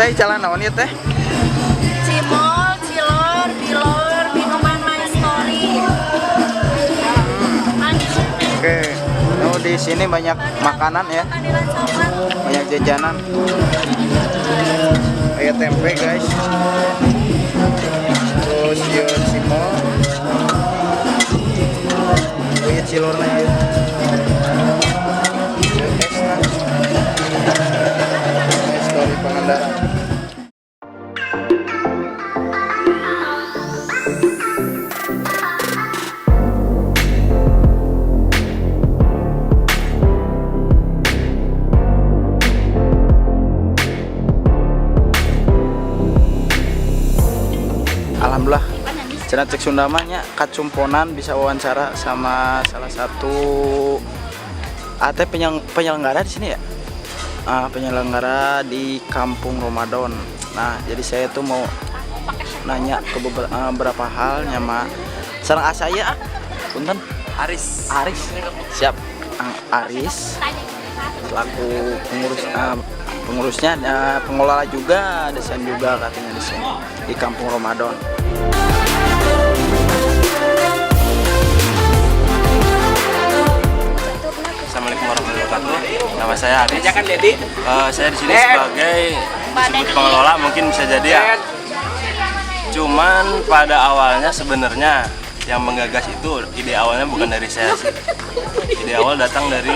Teh jalan naon ieu teh? Cimol, cilor, bilor, minuman My Story. Oke. Oh, di sini banyak makanan ya. Panggilan coklat. Banyak jajanan. Kayak tempe, guys. Terus yuk cimol. Oh iya cilornya ya. My Story Pangandaran. Alhamdulillah cenah cek Sunda mah nya kacumponan bisa wawancara sama salah satu penyelenggara di sini ya. Penyelenggara di Kampung Ramadan. Nah, jadi saya tuh mau nanya ke beberapa hal nyama sareng saya punten Aris. Siap. Aris selaku pengurusnya, pengelola juga, desain juga katanya di sini di Kampung Ramadan. Assalamualaikum warahmatullahi wabarakatuh. Nama saya Aris. Saya di sini sebagai disebut pengelola, mungkin bisa jadi ya. Cuman pada awalnya sebenarnya yang menggagas itu ide awalnya bukan dari saya sih. Ide awal datang dari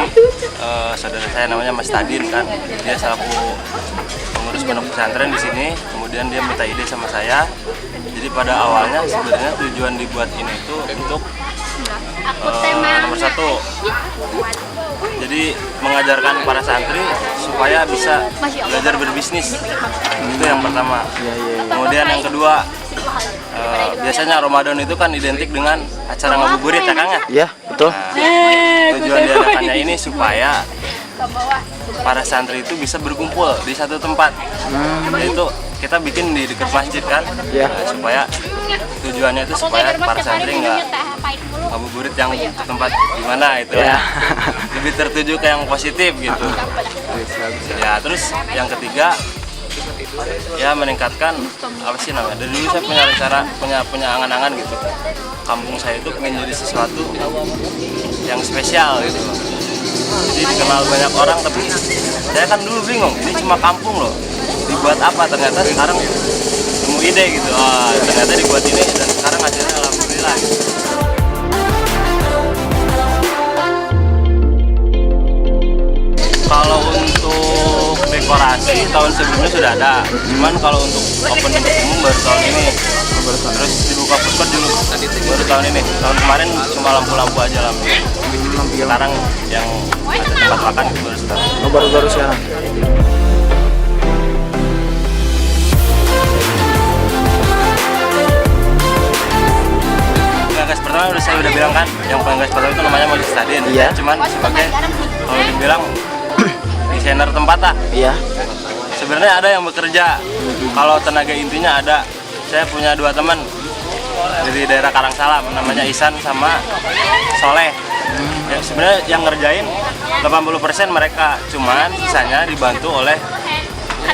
saudara saya namanya Mas Tadin kan. Dia selaku pengurus pondok pesantren di sini. Kemudian dia minta ide sama saya. Jadi pada awalnya sebenarnya tujuan dibuat ini itu untuk nomor satu, jadi mengajarkan para santri supaya bisa belajar berbisnis. Itu yang pertama. Kemudian yang kedua, biasanya Ramadan itu kan identik dengan acara ngabuburit ya Kang ya? Iya, betul. Nah, tujuan diadakannya ini supaya para santri itu bisa berkumpul di satu tempat. Yaitu kita bikin di dekat masjid kan, supaya tujuannya itu supaya para santri nggak ngabuburit yang di tempat gimana itu ya. Lebih tertuju ke yang positif gitu. Ya, terus yang ketiga ya meningkatkan apa sih namanya, dari dulu saya punya rencana, punya angan-angan gitu, kampung saya itu pengen jadi sesuatu yang spesial gitu loh. Jadi dikenal banyak orang, tapi saya kan dulu bingung, ini cuma kampung loh, dibuat apa. Ternyata sekarang nemu ide gitu, ternyata dibuat ini, dan sekarang hasilnya alhamdulillah gitu. Kalau untuk dekorasi tahun sebelumnya sudah ada, cuman kalau untuk opening umum baru tahun ini. Terus dibuka food court dulu baru tahun ini. Tahun kemarin cuma lampu-lampu aja lampu. Sekarang yang ada tempat makan itu baru sekarang. Baru sekarang. Penggagas pertama saya udah bilang kan, yang penggagas pertama itu namanya Mas Tadin. Iya. Cuman sebagai kalau dibilang desainer tempat lah. Iya. Sebenarnya ada yang bekerja. Kalau tenaga intinya ada. Saya punya dua teman dari daerah Karangsalam, namanya Isan sama Soleh. Ya, sebenarnya yang ngerjain 80% mereka, cuman sisanya dibantu oleh,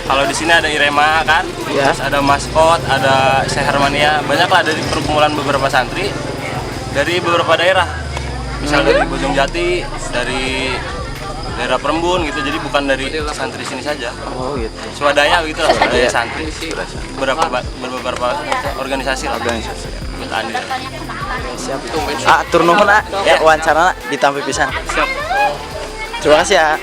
kalau di sini ada Irema kan, terus ada Maskot, ada Sehermania, banyaklah dari perkumpulan beberapa santri dari beberapa daerah, misalnya dari Bojongjati, dari daerah Perembun gitu, jadi bukan dari santri sini saja. Oh gitu. Swadaya gitu lah, swadaya santri. Beberapa organisasi lah. Ikut andil. Siap. Tur nuhun ya wawancara ditampi pisan. Siap. Terima kasih ya.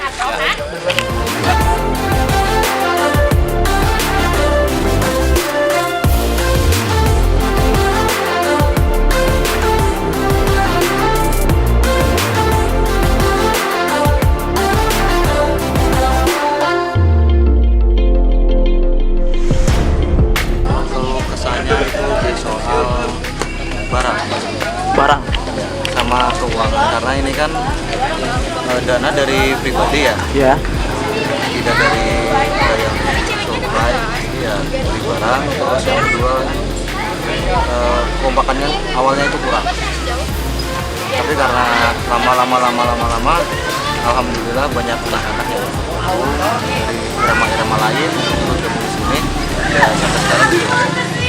Barang sama keuangan, karena ini kan dana dari pribadi ya, tidak dari yang supply, ya dari barang. Terus yang kedua kompakannya awalnya itu kurang, tapi karena lama alhamdulillah banyak anak-anak yang dari irama-irama lain ikut ke ini ya sampai sekarang